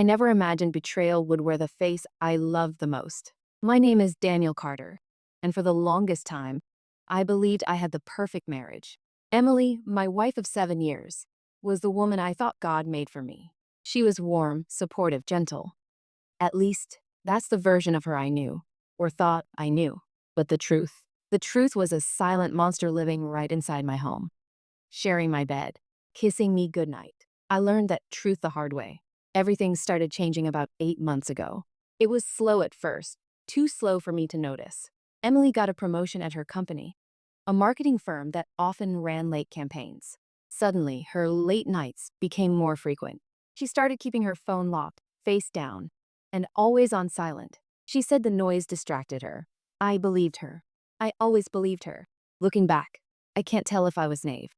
I never imagined betrayal would wear the face I loved the most. My name is Daniel Carter, and for the longest time, I believed I had the perfect marriage. Emily, my wife of 7 years, was the woman I thought God made for me. She was warm, supportive, gentle. At least, that's the version of her I knew, or thought I knew. But the truth was a silent monster living right inside my home, sharing my bed, kissing me goodnight. I learned that truth the hard way. Everything started changing about 8 months ago. It was slow at first, too slow for me to notice. Emily got a promotion at her company, a marketing firm that often ran late campaigns. Suddenly, her late nights became more frequent. She started keeping her phone locked, face down, and always on silent. She said the noise distracted her. I believed her. I always believed her. Looking back, I can't tell if I was naive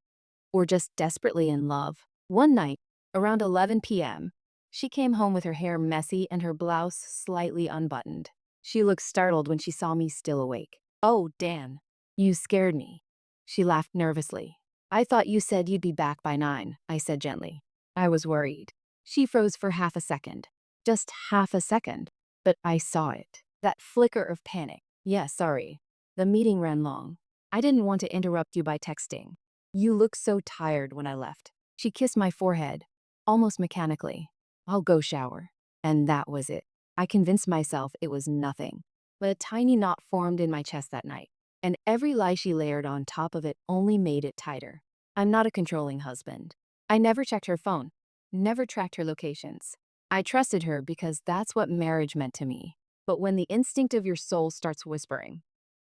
or just desperately in love. One night, around 11 p.m., she came home with her hair messy and her blouse slightly unbuttoned. She looked startled when she saw me still awake. "Oh, Dan, you scared me." She laughed nervously. "I thought you said you'd be back by 9, I said gently. I was worried." She froze for half a second. Just half a second. But I saw it. That flicker of panic. "Yeah, sorry. The meeting ran long. I didn't want to interrupt you by texting. You looked so tired when I left." She kissed my forehead, almost mechanically. "I'll go shower." And that was it. I convinced myself it was nothing. But a tiny knot formed in my chest that night, and every lie she layered on top of it only made it tighter. I'm not a controlling husband. I never checked her phone, never tracked her locations. I trusted her because that's what marriage meant to me. But when the instinct of your soul starts whispering,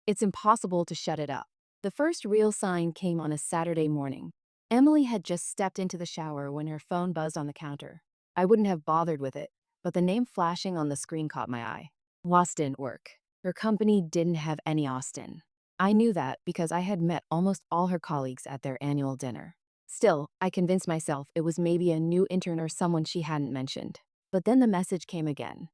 it's impossible to shut it up. The first real sign came on a Saturday morning. Emily had just stepped into the shower when her phone buzzed on the counter. I wouldn't have bothered with it, but the name flashing on the screen caught my eye. Austin work. Her company didn't have any Austin. I knew that because I had met almost all her colleagues at their annual dinner. Still, I convinced myself it was maybe a new intern or someone she hadn't mentioned. But then the message came again.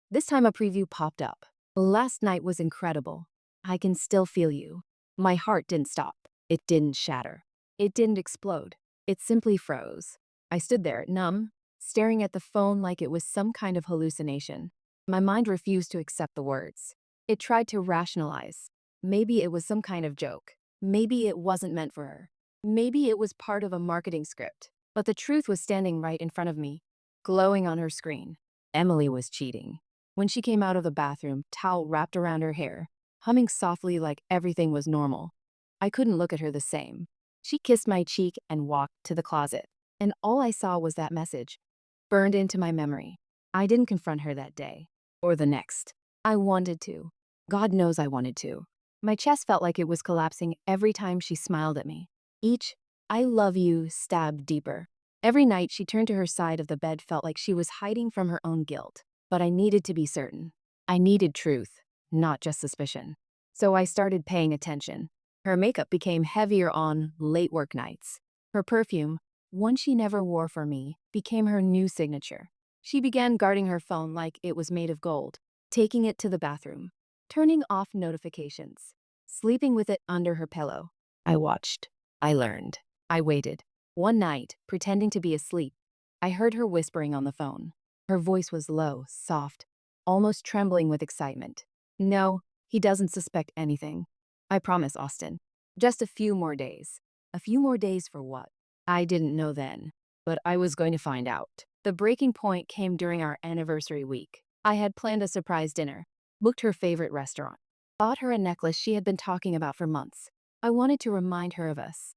This time a preview popped up. "Last night was incredible. I can still feel you." My heart didn't stop. It didn't shatter. It didn't explode. It simply froze. I stood there, numb, staring at the phone like it was some kind of hallucination. My mind refused to accept the words. It tried to rationalize. Maybe it was some kind of joke. Maybe it wasn't meant for her. Maybe it was part of a marketing script. But the truth was standing right in front of me, glowing on her screen. Emily was cheating. When she came out of the bathroom, towel wrapped around her hair, humming softly like everything was normal, I couldn't look at her the same. She kissed my cheek and walked to the closet, and all I saw was that message, burned into my memory. I didn't confront her that day, or the next. I wanted to. God knows I wanted to. My chest felt like it was collapsing every time she smiled at me. Each "I love you" stabbed deeper. Every night she turned to her side of the bed felt like she was hiding from her own guilt. But I needed to be certain. I needed truth, not just suspicion. So I started paying attention. Her makeup became heavier on late work nights. Her perfume, one she never wore for me, became her new signature. She began guarding her phone like it was made of gold, taking it to the bathroom, turning off notifications, sleeping with it under her pillow. I watched. I learned. I waited. One night, pretending to be asleep, I heard her whispering on the phone. Her voice was low, soft, almost trembling with excitement. "No, he doesn't suspect anything. I promise, Austin. Just a few more days." A few more days for what? I didn't know then, but I was going to find out. The breaking point came during our anniversary week. I had planned a surprise dinner, booked her favorite restaurant, bought her a necklace she had been talking about for months. I wanted to remind her of us,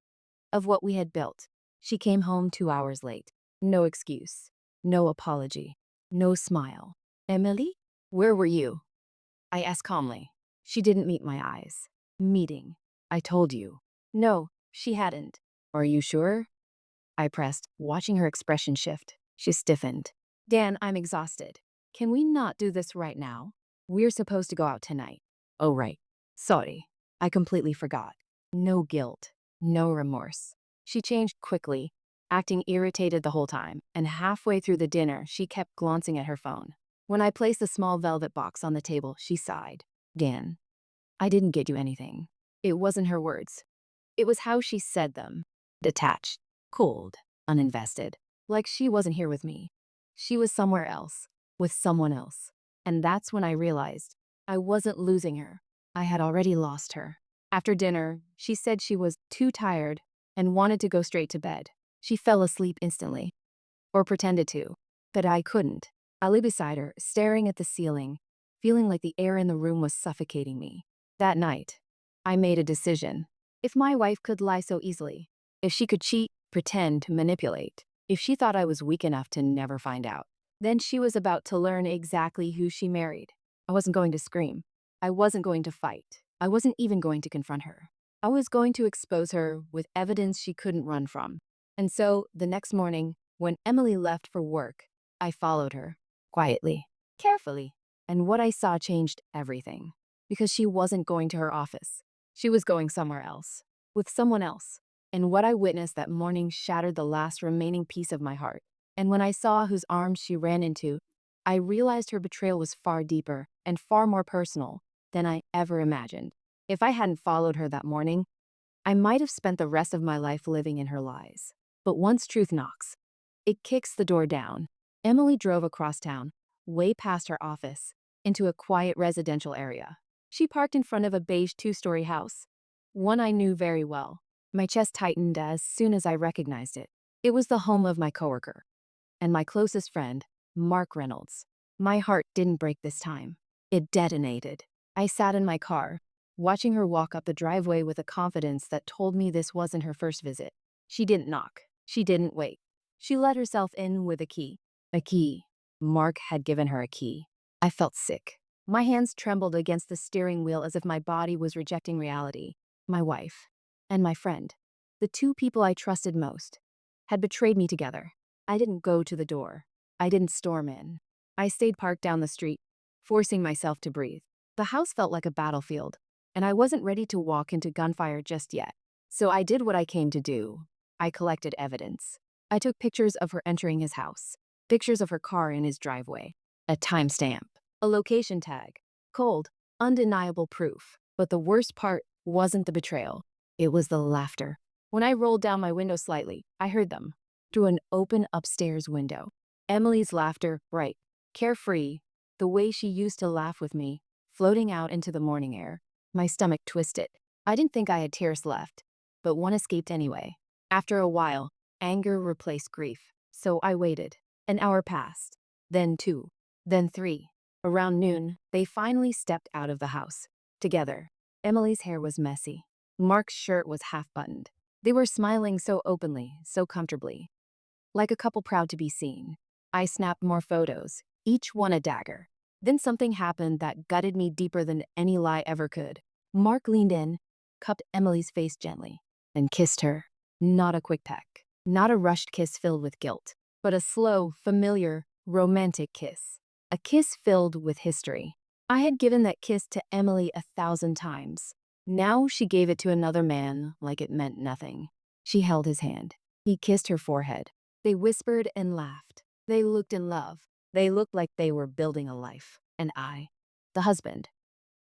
of what we had built. She came home 2 hours late. No excuse, no apology, no smile. "Emily, where were you?" I asked calmly. She didn't meet my eyes. "Meeting. I told you." No, she hadn't. "Are you sure?" I pressed, watching her expression shift. She stiffened. "Dan, I'm exhausted. Can we not do this right now? We're supposed to go out tonight." "Oh, right. Sorry. I completely forgot." No guilt, no remorse. She changed quickly, acting irritated the whole time, and halfway through the dinner, she kept glancing at her phone. When I placed the small velvet box on the table, she sighed. "Dan, I didn't get you anything." It wasn't her words. It was how she said them. Detached, cold, uninvested, like she wasn't here with me. She was somewhere else, with someone else. And that's when I realized I wasn't losing her. I had already lost her. After dinner, she said she was too tired and wanted to go straight to bed. She fell asleep instantly, or pretended to, but I couldn't. I lay beside her, staring at the ceiling, feeling like the air in the room was suffocating me. That night, I made a decision. If my wife could lie so easily, if she could cheat, pretend, manipulate, if she thought I was weak enough to never find out, then she was about to learn exactly who she married. I wasn't going to scream. I wasn't going to fight. I wasn't even going to confront her. I was going to expose her with evidence she couldn't run from. And so, the next morning, when Emily left for work, I followed her, quietly, carefully, and what I saw changed everything. Because she wasn't going to her office. She was going somewhere else, with someone else. And what I witnessed that morning shattered the last remaining piece of my heart. And when I saw whose arms she ran into, I realized her betrayal was far deeper and far more personal than I ever imagined. If I hadn't followed her that morning, I might have spent the rest of my life living in her lies. But once truth knocks, it kicks the door down. Emily drove across town, way past her office, into a quiet residential area. She parked in front of a beige two-story house, one I knew very well. My chest tightened as soon as I recognized it. It was the home of my coworker and my closest friend, Mark Reynolds. My heart didn't break this time. It detonated. I sat in my car, watching her walk up the driveway with a confidence that told me this wasn't her first visit. She didn't knock. She didn't wait. She let herself in with a key. A key. Mark had given her a key. I felt sick. My hands trembled against the steering wheel as if my body was rejecting reality. My wife and my friend, the two people I trusted most, had betrayed me together. I didn't go to the door. I didn't storm in. I stayed parked down the street, forcing myself to breathe. The house felt like a battlefield, and I wasn't ready to walk into gunfire just yet. So I did what I came to do. I collected evidence. I took pictures of her entering his house, pictures of her car in his driveway, a timestamp, a location tag, cold, undeniable proof. But the worst part wasn't the betrayal. It was the laughter. When I rolled down my window slightly, I heard them. Through an open upstairs window. Emily's laughter, bright, carefree, the way she used to laugh with me, floating out into the morning air. My stomach twisted. I didn't think I had tears left, but one escaped anyway. After a while, anger replaced grief. So I waited. An hour passed. Then 2. Then 3. Around noon, they finally stepped out of the house. Together. Emily's hair was messy. Mark's shirt was half-buttoned. They were smiling so openly, so comfortably. Like a couple proud to be seen. I snapped more photos, each one a dagger. Then something happened that gutted me deeper than any lie ever could. Mark leaned in, cupped Emily's face gently, and kissed her. Not a quick peck, not a rushed kiss filled with guilt, but a slow, familiar, romantic kiss. A kiss filled with history. I had given that kiss to Emily 1,000 times. Now she gave it to another man like it meant nothing. She held his hand. He kissed her forehead. They whispered and laughed. They looked in love. They looked like they were building a life. And I, the husband,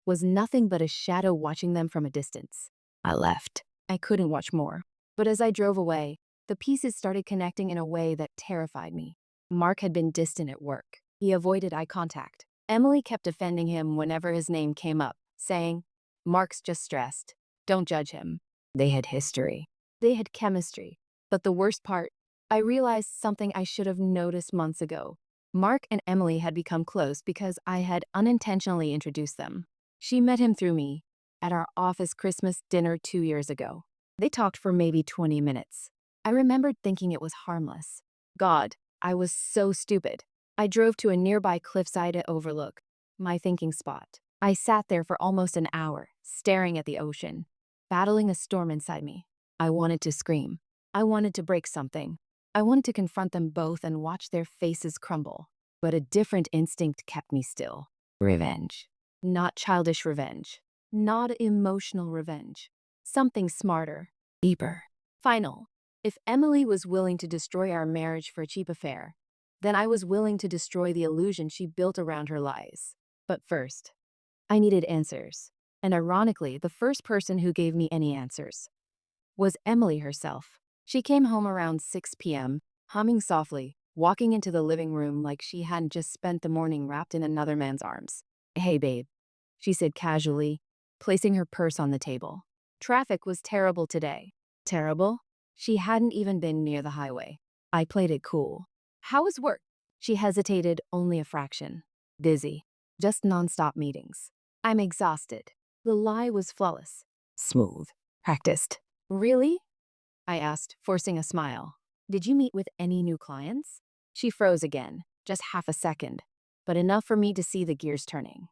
was nothing but a shadow watching them from a distance. I left. I couldn't watch more. But as I drove away, the pieces started connecting in a way that terrified me. Mark had been distant at work. He avoided eye contact. Emily kept defending him whenever his name came up, saying, "Mark's just stressed. Don't judge him." They had history. They had chemistry. But the worst part, I realized something I should have noticed months ago. Mark and Emily had become close because I had unintentionally introduced them. She met him through me at our office Christmas dinner 2 years ago. They talked for maybe 20 minutes. I remembered thinking it was harmless. God, I was so stupid. I drove to a nearby cliffside to overlook my thinking spot. I sat there for almost an hour, staring at the ocean, battling a storm inside me. I wanted to scream. I wanted to break something. I wanted to confront them both and watch their faces crumble. But a different instinct kept me still. Revenge. Not childish revenge. Not emotional revenge. Something smarter. Deeper. Final. If Emily was willing to destroy our marriage for a cheap affair, then I was willing to destroy the illusion she built around her lies. But first, I needed answers. And ironically, the first person who gave me any answers was Emily herself. She came home around 6 p.m., humming softly, walking into the living room like she hadn't just spent the morning wrapped in another man's arms. "Hey, babe," she said casually, placing her purse on the table. Traffic was terrible today. Terrible? She hadn't even been near the highway. I played it cool. "How was work?" She hesitated only a fraction. "Busy. Just nonstop meetings. I'm exhausted." The lie was flawless. Smooth. Practiced. "Really?" I asked, forcing a smile. "Did you meet with any new clients?" She froze again, just half a second, but enough for me to see the gears turning.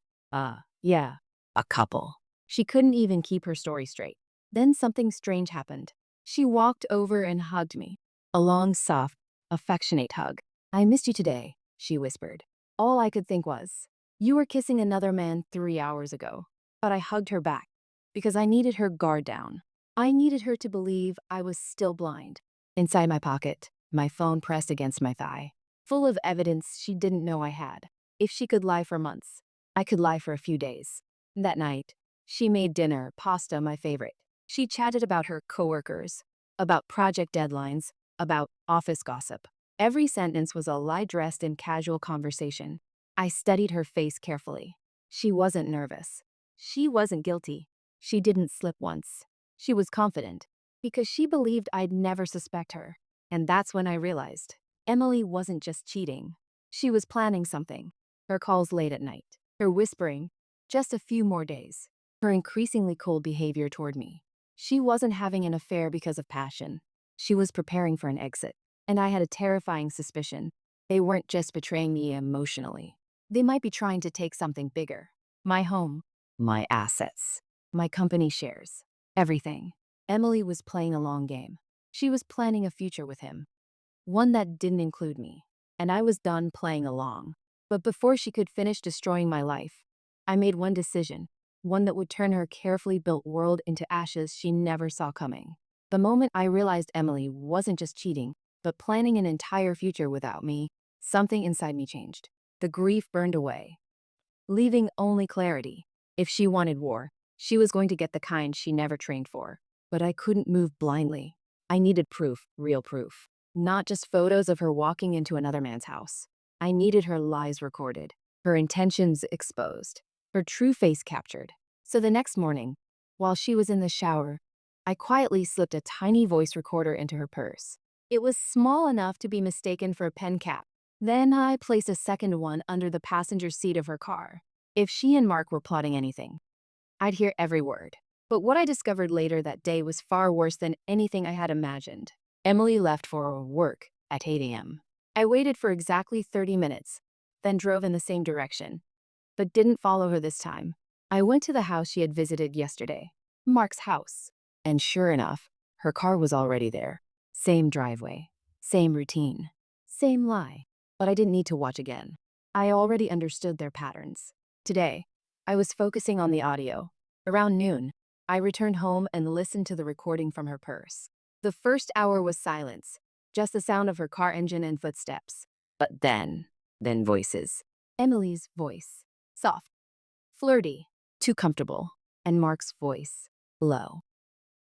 Yeah, a couple." She couldn't even keep her story straight. Then something strange happened. She walked over and hugged me. A long, soft, affectionate hug. "I missed you today," she whispered. All I could think was, "You were kissing another man 3 hours ago." But I hugged her back because I needed her guard down. I needed her to believe I was still blind. Inside my pocket, my phone pressed against my thigh, full of evidence she didn't know I had. If she could lie for months, I could lie for a few days. That night, she made dinner, pasta, my favorite. She chatted about her coworkers, about project deadlines, about office gossip. Every sentence was a lie dressed in casual conversation. I studied her face carefully. She wasn't nervous. She wasn't guilty. She didn't slip once. She was confident because she believed I'd never suspect her. And that's when I realized Emily wasn't just cheating. She was planning something. Her calls late at night. Her whispering, "Just a few more days." Her increasingly cold behavior toward me. She wasn't having an affair because of passion. She was preparing for an exit. And I had a terrifying suspicion. They weren't just betraying me emotionally. They might be trying to take something bigger. My home. My assets. My company shares. Everything. Emily was playing a long game. She was planning a future with him. One that didn't include me. And I was done playing along. But before she could finish destroying my life, I made one decision. One that would turn her carefully built world into ashes she never saw coming. The moment I realized Emily wasn't just cheating, but planning an entire future without me, something inside me changed. The grief burned away, leaving only clarity. If she wanted war, she was going to get the kind she never trained for. But I couldn't move blindly. I needed proof, real proof. Not just photos of her walking into another man's house. I needed her lies recorded, her intentions exposed, her true face captured. So the next morning, while she was in the shower, I quietly slipped a tiny voice recorder into her purse. It was small enough to be mistaken for a pen cap. Then I placed a second one under the passenger seat of her car. If she and Mark were plotting anything, I'd hear every word. But what I discovered later that day was far worse than anything I had imagined. Emily left for work at 8 a.m. I waited for exactly 30 minutes, then drove in the same direction, but didn't follow her this time. I went to the house she had visited yesterday, Mark's house. And sure enough, her car was already there. Same driveway, same routine, same lie. But I didn't need to watch again. I already understood their patterns. Today, I was focusing on the audio. Around noon, I returned home and listened to the recording from her purse. The first hour was silence, just the sound of her car engine and footsteps. But then voices. Emily's voice. Soft, flirty, too comfortable. And Mark's voice. Low,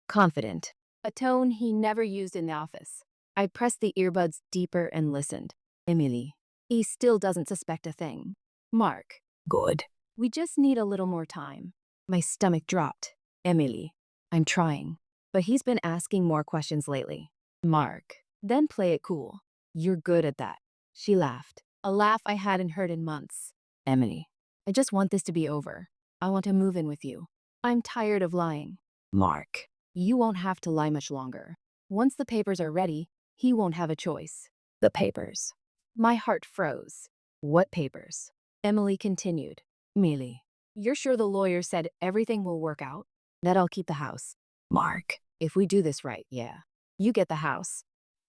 confident. A tone he never used in the office. I pressed the earbuds deeper and listened. Emily. He still doesn't suspect a thing. Mark. Good. We just need a little more time. My stomach dropped. Emily. I'm trying. But he's been asking more questions lately. Mark. Then play it cool. You're good at that. She laughed. A laugh I hadn't heard in months. Emily. I just want this to be over. I want to move in with you. I'm tired of lying. Mark. You won't have to lie much longer. Once the papers are ready, he won't have a choice. The papers. My heart froze. What papers? Emily continued. Millie, you're sure the lawyer said everything will work out? That I'll keep the house. Mark, if we do this right, yeah. You get the house.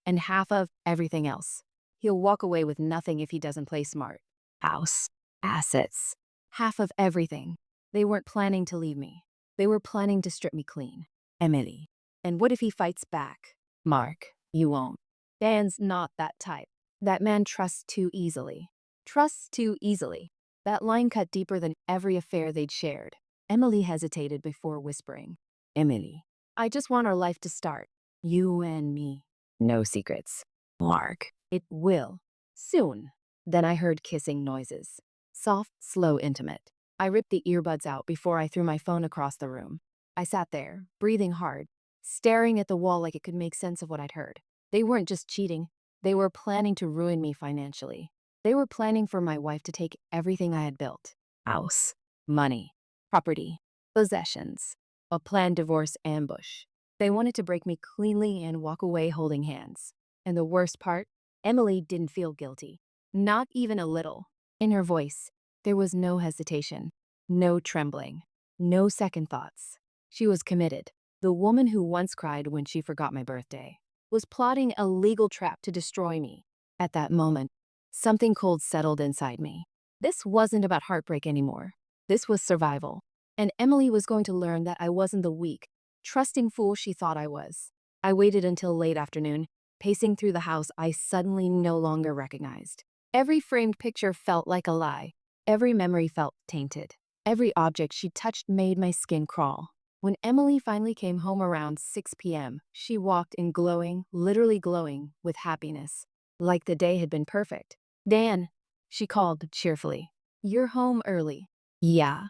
And half of everything else. He'll walk away with nothing if he doesn't play smart. House. Assets. Half of everything. They weren't planning to leave me. They were planning to strip me clean. Emily. And what if he fights back? Mark, you won't. Dan's not that type. That man trusts too easily. Trusts too easily. That line cut deeper than every affair they'd shared. Emily hesitated before whispering. Emily, I just want our life to start. You and me. No secrets. Mark, it will. Soon. Then I heard kissing noises. Soft, slow, intimate. I ripped the earbuds out before I threw my phone across the room. I sat there, breathing hard, staring at the wall like it could make sense of what I'd heard. They weren't just cheating, they were planning to ruin me financially. They were planning for my wife to take everything I had built: house, money, property, possessions, a planned divorce ambush. They wanted to break me cleanly and walk away holding hands. And the worst part, Emily didn't feel guilty. Not even a little. In her voice, there was no hesitation, no trembling, no second thoughts. She was committed. The woman who once cried when she forgot my birthday was plotting a legal trap to destroy me. At that moment, something cold settled inside me. This wasn't about heartbreak anymore. This was survival. And Emily was going to learn that I wasn't the weak, trusting fool she thought I was. I waited until late afternoon, pacing through the house I suddenly no longer recognized. Every framed picture felt like a lie. Every memory felt tainted. Every object she touched made my skin crawl. When Emily finally came home around 6 p.m., she walked in glowing, literally glowing, with happiness, like the day had been perfect. "Dan," she called cheerfully. "You're home early." "Yeah,"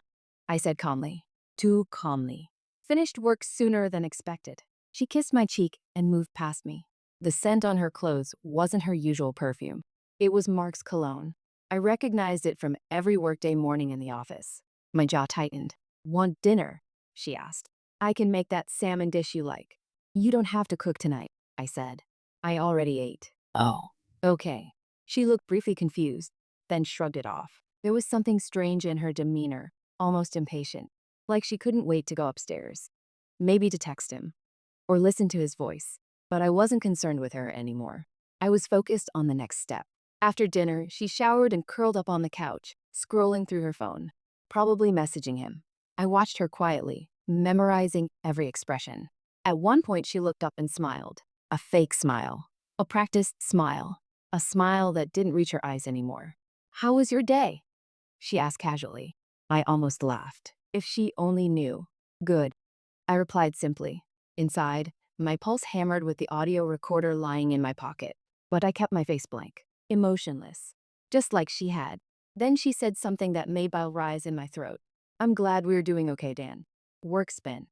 I said calmly. Too calmly. Finished work sooner than expected. She kissed my cheek and moved past me. The scent on her clothes wasn't her usual perfume. It was Mark's cologne. I recognized it from every workday morning in the office. My jaw tightened. "Want dinner?" she asked. "I can make that salmon dish you like." "You don't have to cook tonight," I said. "I already ate." "Oh. Okay." She looked briefly confused, then shrugged it off. There was something strange in her demeanor, almost impatient, like she couldn't wait to go upstairs. Maybe to text him, or listen to his voice. But I wasn't concerned with her anymore. I was focused on the next step. After dinner, she showered and curled up on the couch, scrolling through her phone, probably messaging him. I watched her quietly, memorizing every expression. At one point, she looked up and smiled. A fake smile. A practiced smile. A smile that didn't reach her eyes anymore. "How was your day?" she asked casually. I almost laughed. If she only knew. "Good," I replied simply. Inside, my pulse hammered with the audio recorder lying in my pocket. But I kept my face blank, emotionless, just like she had. Then she said something that made bile rise in my throat. "I'm glad we're doing okay, Dan. Work's been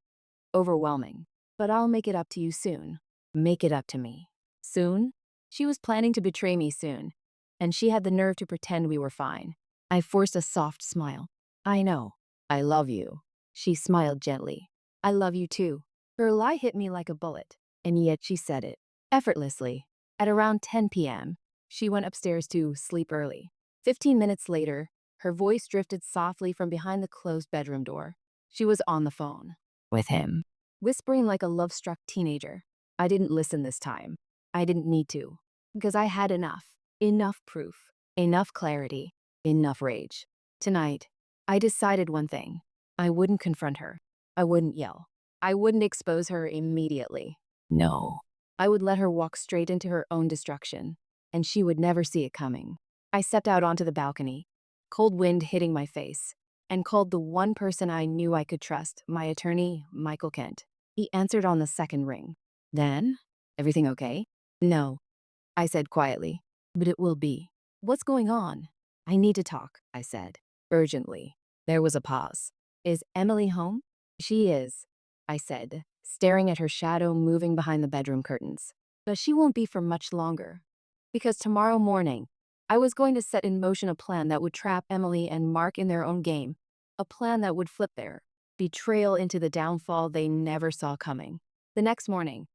overwhelming, but I'll make it up to you soon." Make it up to me. Soon? She was planning to betray me soon, and she had the nerve to pretend we were fine. I forced a soft smile. "I know. I love you." She smiled gently. "I love you too." Her lie hit me like a bullet, and yet she said it effortlessly. At around 10 p.m., she went upstairs to sleep early. 15 minutes later, her voice drifted softly from behind the closed bedroom door. She was on the phone. With him. Whispering like a love-struck teenager. I didn't listen this time. I didn't need to. Because I had enough. Enough proof. Enough clarity. Enough rage. Tonight, I decided one thing. I wouldn't confront her. I wouldn't yell. I wouldn't expose her immediately. No. I would let her walk straight into her own destruction, and she would never see it coming. I stepped out onto the balcony, cold wind hitting my face, and called the one person I knew I could trust, my attorney, Michael Kent. He answered on the second ring. "Then? Everything okay?" "No," I said quietly, "but it will be." "What's going on?" "I need to talk," I said, urgently. There was a pause. "Is Emily home?" "She is," I said, staring at her shadow moving behind the bedroom curtains. "But she won't be for much longer. Because tomorrow morning, I was going to set in motion a plan that would trap Emily and Mark in their own game. A plan that would flip their betrayal into the downfall they never saw coming." The next morning,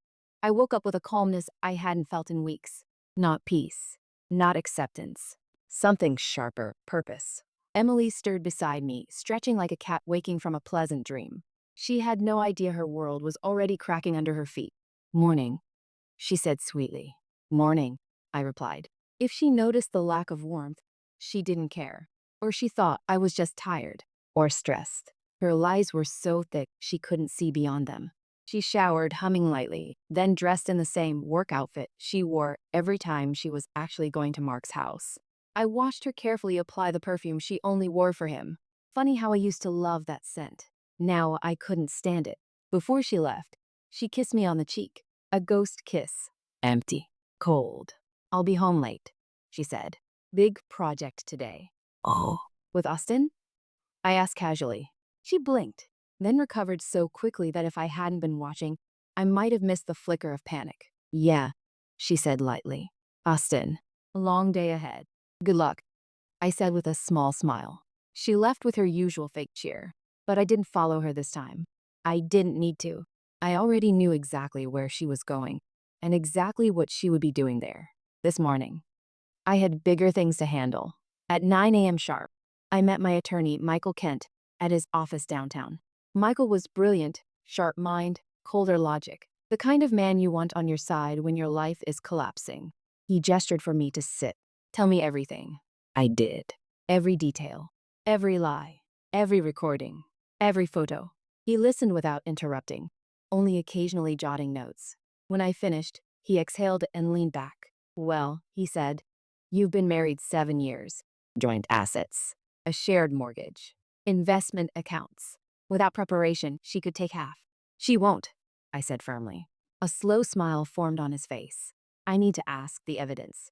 I woke up with a calmness I hadn't felt in weeks. Not peace. Not acceptance. Something sharper, purpose. Emily stirred beside me, stretching like a cat waking from a pleasant dream. She had no idea her world was already cracking under her feet. "Morning," she said sweetly. "Morning," I replied. If she noticed the lack of warmth, she didn't care. Or she thought I was just tired. Or stressed. Her lies were so thick she couldn't see beyond them. She showered, humming lightly, then dressed in the same work outfit she wore every time she was actually going to Mark's house. I watched her carefully apply the perfume she only wore for him. Funny how I used to love that scent. Now I couldn't stand it. Before she left, she kissed me on the cheek. A ghost kiss. Empty. Cold. "I'll be home late," she said. Big project today. Oh, With Austin? I asked casually. She blinked, then recovered so quickly that if I hadn't been watching, I might have missed the flicker of panic. Yeah, she said lightly. Austin. Long day ahead. Good luck, I said with a small smile. She left with her usual fake cheer, but I didn't follow her this time. I didn't need to. I already knew exactly where she was going and exactly what she would be doing there. This morning, I had bigger things to handle. At 9 a.m. sharp, I met my attorney, Michael Kent, at his office downtown. Michael was brilliant, sharp mind, colder logic, the kind of man you want on your side when your life is collapsing. He gestured for me to sit. Tell me everything. I did. Every detail, every lie, every recording, every photo. He listened without interrupting, only occasionally jotting notes. When I finished, he exhaled and leaned back. Well, he said, you've been married 7 years. Joint assets, a shared mortgage, investment accounts. Without preparation, she could take half. She won't, I said firmly. A slow smile formed on his face. I need to ask the evidence.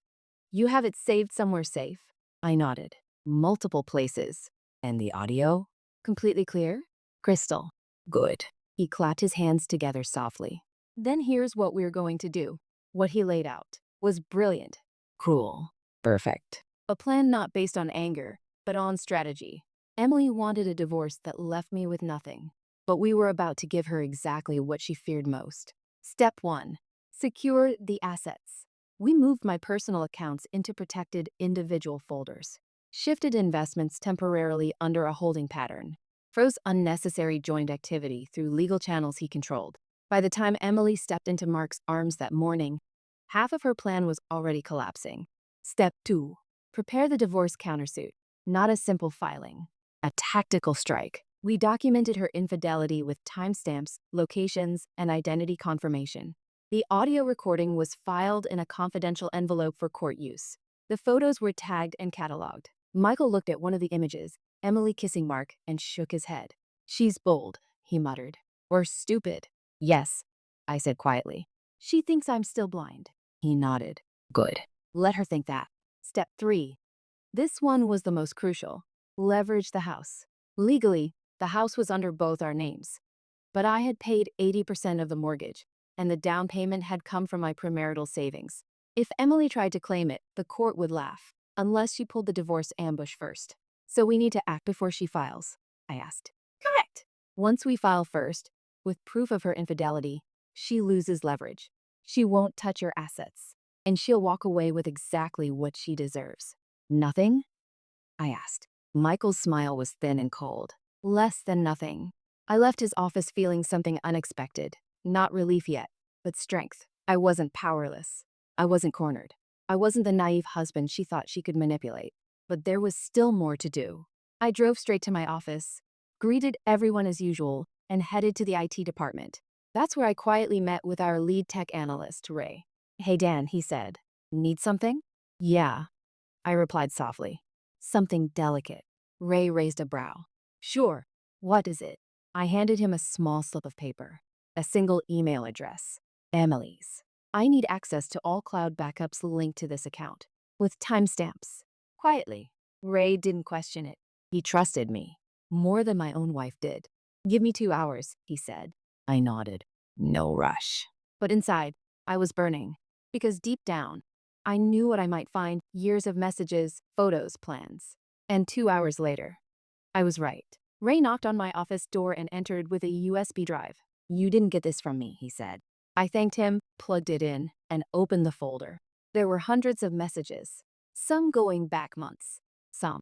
You have it saved somewhere safe? I nodded. Multiple places. And the audio? Completely clear? Crystal. Good. He clapped his hands together softly. Then here's what we're going to do. What he laid out was brilliant. Cruel. Perfect. A plan not based on anger, but on strategy. Emily wanted a divorce that left me with nothing, but we were about to give her exactly what she feared most. Step 1. Secure the assets. We moved my personal accounts into protected individual folders, shifted investments temporarily under a holding pattern, froze unnecessary joint activity through legal channels he controlled. By the time Emily stepped into Mark's arms that morning, half of her plan was already collapsing. Step 2. Prepare the divorce countersuit, not a simple filing, a tactical strike. We documented her infidelity with timestamps, locations, and identity confirmation. The audio recording was filed in a confidential envelope for court use. The photos were tagged and cataloged. Michael looked at one of the images, Emily kissing Mark, and shook his head. She's bold, he muttered. Or stupid. Yes, I said quietly. She thinks I'm still blind. He nodded. Good. Let her think that. Step 3. This one was the most crucial. Leverage the house. Legally, the house was under both our names. But I had paid 80% of the mortgage, and the down payment had come from my premarital savings. If Emily tried to claim it, the court would laugh, unless she pulled the divorce ambush first. So we need to act before she files, I asked. Correct. Once we file first, with proof of her infidelity, she loses leverage. She won't touch your assets, and she'll walk away with exactly what she deserves. Nothing? I asked. Michael's smile was thin and cold. Less than nothing. I left his office feeling something unexpected. Not relief yet, but strength. I wasn't powerless. I wasn't cornered. I wasn't the naive husband she thought she could manipulate. But there was still more to do. I drove straight to my office, greeted everyone as usual, and headed to the IT department. That's where I quietly met with our lead tech analyst, Ray. Hey Dan, he said. Need something? Yeah, I replied softly. Something delicate. Ray raised a brow. Sure. What is it? I handed him a small slip of paper. A single email address. Emily's. I need access to all cloud backups linked to this account, with timestamps. Quietly. Ray didn't question it. He trusted me, more than my own wife did. Give me 2 hours, he said. I nodded. No rush. But inside, I was burning, because deep down, I knew what I might find: years of messages, photos, plans. And 2 hours later, I was right. Ray knocked on my office door and entered with a USB drive. You didn't get this from me, he said. I thanked him, plugged it in, and opened the folder. There were hundreds of messages, some going back months, some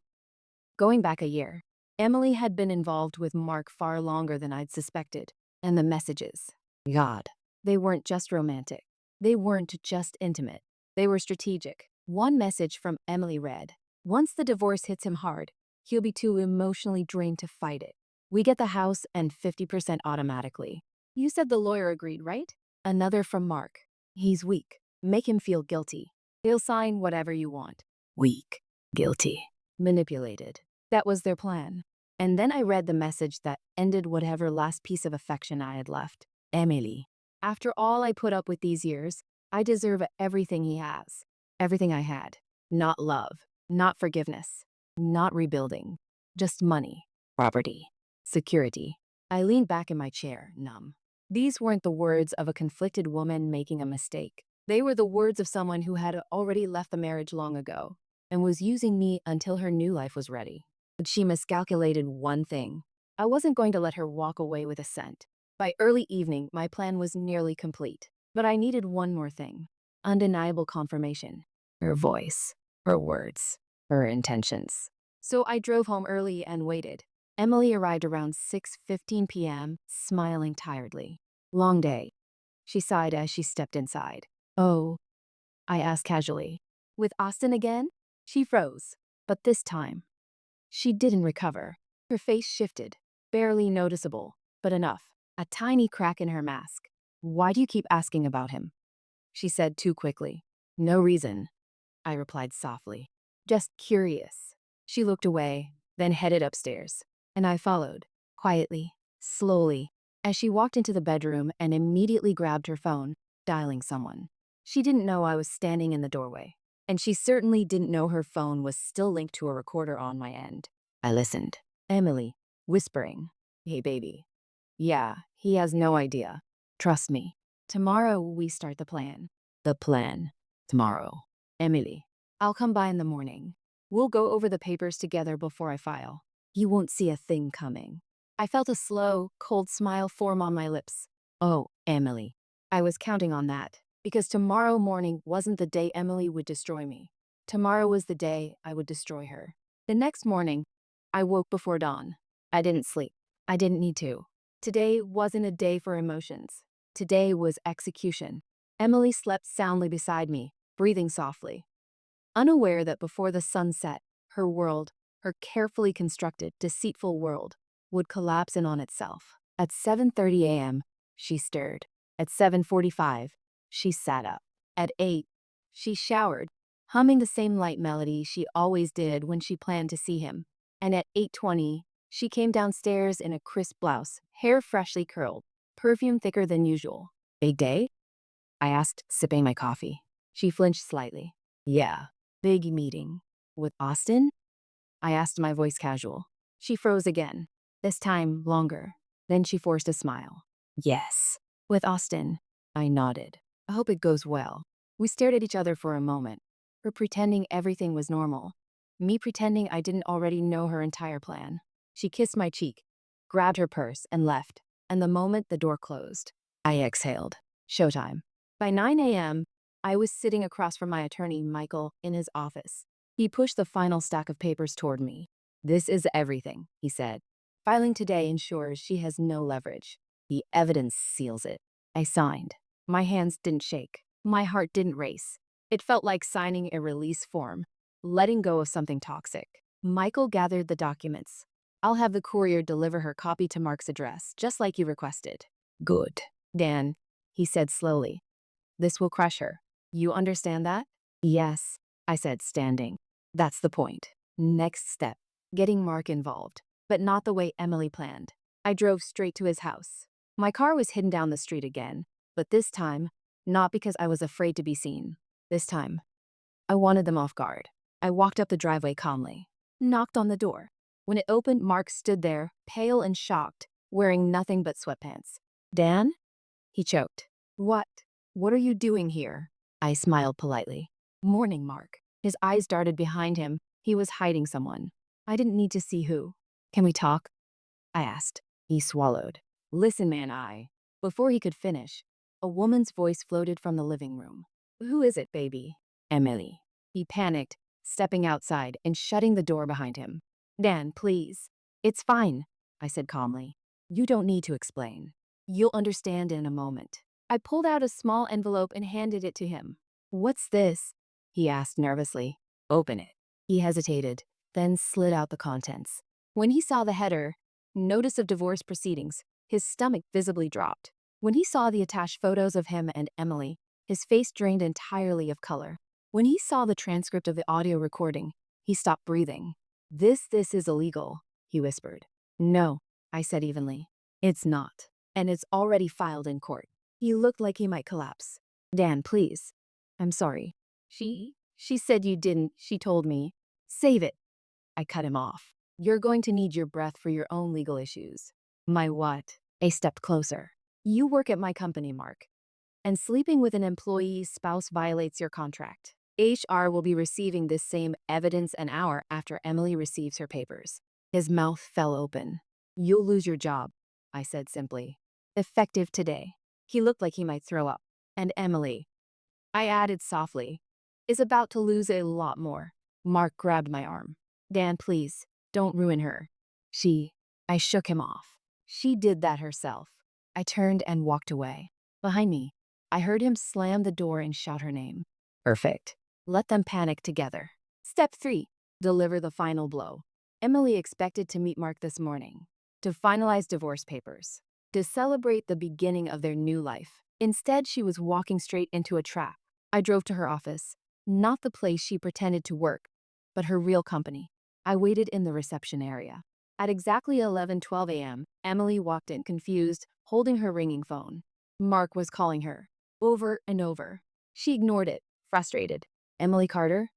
going back a year. Emily had been involved with Mark far longer than I'd suspected. And the messages, God, they weren't just romantic. They weren't just intimate. They were strategic. One message from Emily read, once the divorce hits him hard, he'll be too emotionally drained to fight it. We get the house and 50% automatically. You said the lawyer agreed, right? Another from Mark. He's weak. Make him feel guilty. He'll sign whatever you want. Weak. Guilty. Manipulated. That was their plan. And then I read the message that ended whatever last piece of affection I had left. Emily. After all I put up with these years, I deserve everything he has. Everything I had. Not love, not forgiveness, not rebuilding, just money, property, security. I leaned back in my chair, numb. These weren't the words of a conflicted woman making a mistake. They were the words of someone who had already left the marriage long ago and was using me until her new life was ready. But she miscalculated one thing. I wasn't going to let her walk away with a cent. By early evening, my plan was nearly complete. But I needed one more thing. Undeniable confirmation. Her voice, her words, her intentions. So I drove home early and waited. Emily arrived around 6:15 p.m., smiling tiredly. Long day, she sighed as she stepped inside. Oh, I asked casually. With Austin again? She froze. But this time, she didn't recover. Her face shifted, barely noticeable, but enough. A tiny crack in her mask. Why do you keep asking about him? She said too quickly. No reason, I replied softly. Just curious. She looked away, then headed upstairs. And I followed, quietly, slowly, as she walked into the bedroom and immediately grabbed her phone, dialing someone. She didn't know I was standing in the doorway. And she certainly didn't know her phone was still linked to a recorder on my end. I listened. Emily, whispering. Hey, baby. Yeah, he has no idea. Trust me. Tomorrow we start the plan. The plan. Tomorrow. Emily, I'll come by in the morning. We'll go over the papers together before I file. You won't see a thing coming. I felt a slow, cold smile form on my lips. Oh, Emily. I was counting on that, because tomorrow morning wasn't the day Emily would destroy me. Tomorrow was the day I would destroy her. The next morning, I woke before dawn. I didn't sleep. I didn't need to. Today wasn't a day for emotions. Today was execution. Emily slept soundly beside me, breathing softly, unaware that before the sun set, her world, her carefully constructed, deceitful world, would collapse in on itself. At 7:30 a.m., she stirred. At 7:45, she sat up. At 8, she showered, humming the same light melody she always did when she planned to see him. And at 8:20, she came downstairs in a crisp blouse, hair freshly curled, perfume thicker than usual. Big day? I asked, sipping my coffee. She flinched slightly. Yeah, big meeting. With Austin? I asked, my voice casual. She froze again, this time longer. Then she forced a smile. Yes, with Austin. I nodded. I hope it goes well. We stared at each other for a moment, her pretending everything was normal, me pretending I didn't already know her entire plan. She kissed my cheek, grabbed her purse, and left, and the moment the door closed, I exhaled. Showtime. By 9 a.m., I was sitting across from my attorney, Michael, in his office. He pushed the final stack of papers toward me. This is everything, he said. Filing today ensures she has no leverage. The evidence seals it. I signed. My hands didn't shake. My heart didn't race. It felt like signing a release form, letting go of something toxic. Michael gathered the documents. I'll have the courier deliver her copy to Mark's address, just like you requested. Good. Dan, he said slowly. This will crush her. You understand that? Yes, I said, standing. That's the point. Next step, getting Mark involved, but not the way Emily planned. I drove straight to his house. My car was hidden down the street again, but this time, not because I was afraid to be seen. This time, I wanted them off guard. I walked up the driveway calmly, knocked on the door. When it opened, Mark stood there, pale and shocked, wearing nothing but sweatpants. Dan? He choked. What? What are you doing here? I smiled politely. Morning, Mark. His eyes darted behind him. He was hiding someone. I didn't need to see who. Can we talk? I asked. He swallowed. Listen, man, Before he could finish, a woman's voice floated from the living room. Who is it, baby? Emily. He panicked, stepping outside and shutting the door behind him. Dan, please. It's fine, I said calmly. You don't need to explain. You'll understand in a moment. I pulled out a small envelope and handed it to him. What's this? He asked nervously. Open it. He hesitated, then slid out the contents. When he saw the header, Notice of Divorce Proceedings, his stomach visibly dropped. When he saw the attached photos of him and Emily, his face drained entirely of color. When he saw the transcript of the audio recording, he stopped breathing. This is illegal, he whispered. No, I said evenly. It's not. And it's already filed in court. He looked like he might collapse. Dan, please. I'm sorry. She She said you didn't, she told me. Save it. I cut him off. You're going to need your breath for your own legal issues. My what? A step closer. You work at my company, Mark, and sleeping with an employee's spouse violates your contract. HR will be receiving this same evidence an hour after Emily receives her papers. His mouth fell open. You'll lose your job, I said simply. Effective today. He looked like he might throw up. And Emily, I added softly, is about to lose a lot more. Mark grabbed my arm. Dan, please, don't ruin her. I shook him off. She did that herself. I turned and walked away. Behind me, I heard him slam the door and shout her name. Perfect. Let them panic together. Step 3. Deliver the final blow. Emily expected to meet Mark this morning to finalize divorce papers, to celebrate the beginning of their new life. Instead, she was walking straight into a trap. I drove to her office, not the place she pretended to work, but her real company. I waited in the reception area. At exactly 11:12 a.m., Emily walked in confused, holding her ringing phone. Mark was calling her, over and over. She ignored it, frustrated. Emily Carter?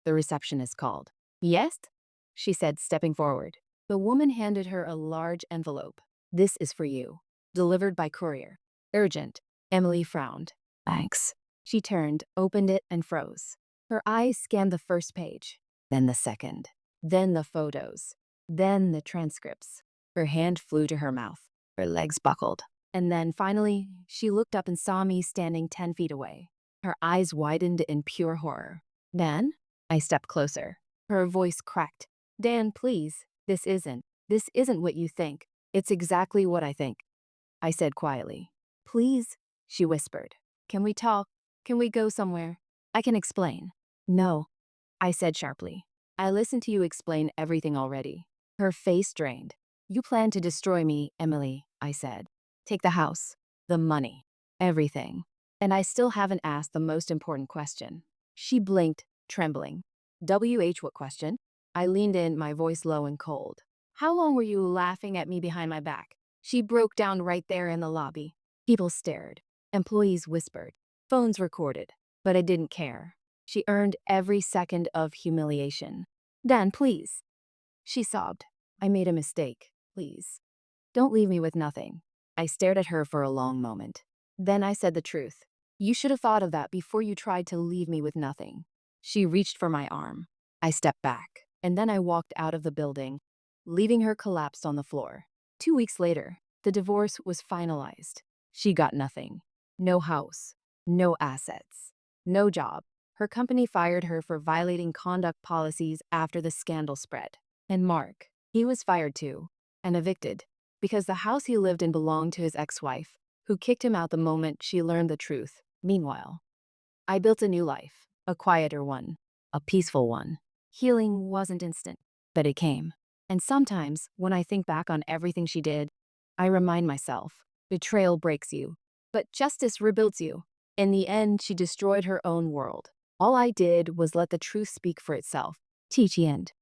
The receptionist called. Yes? She said, stepping forward. The woman handed her a large envelope. This is for you. Delivered by courier. Urgent. Emily frowned. Thanks. She turned, opened it, and froze. Her eyes scanned the first page, then the second, then the photos, then the transcripts. Her hand flew to her mouth. Her legs buckled. And then, finally, she looked up and saw me standing 10 feet away. Her eyes widened in pure horror. Dan? I stepped closer. Her voice cracked. Dan, please, this isn't what you think. It's exactly what I think. I said quietly. Please, she whispered. Can we talk? Can we go somewhere? I can explain. No, I said sharply. I listened to you explain everything already. Her face drained. You plan to destroy me, Emily, I said. Take the house, the money, everything. And I still haven't asked the most important question. She blinked, trembling. What question? I leaned in, my voice low and cold. How long were you laughing at me behind my back? She broke down right there in the lobby. People stared. Employees whispered. Phones recorded. But I didn't care. She earned every second of humiliation. Dan, please. She sobbed. I made a mistake. Please. Don't leave me with nothing. I stared at her for a long moment. Then I said the truth. You should have thought of that before you tried to leave me with nothing. She reached for my arm. I stepped back, and then I walked out of the building, leaving her collapsed on the floor. 2 weeks later, the divorce was finalized. She got nothing. No house, no assets, no job. Her company fired her for violating conduct policies after the scandal spread. And Mark, he was fired too, and evicted, because the house he lived in belonged to his ex-wife, who kicked him out the moment she learned the truth. Meanwhile, I built a new life, a quieter one, a peaceful one. Healing wasn't instant, but it came. And sometimes, when I think back on everything she did, I remind myself, betrayal breaks you, but justice rebuilds you. In the end, she destroyed her own world. All I did was let the truth speak for itself. Teach end.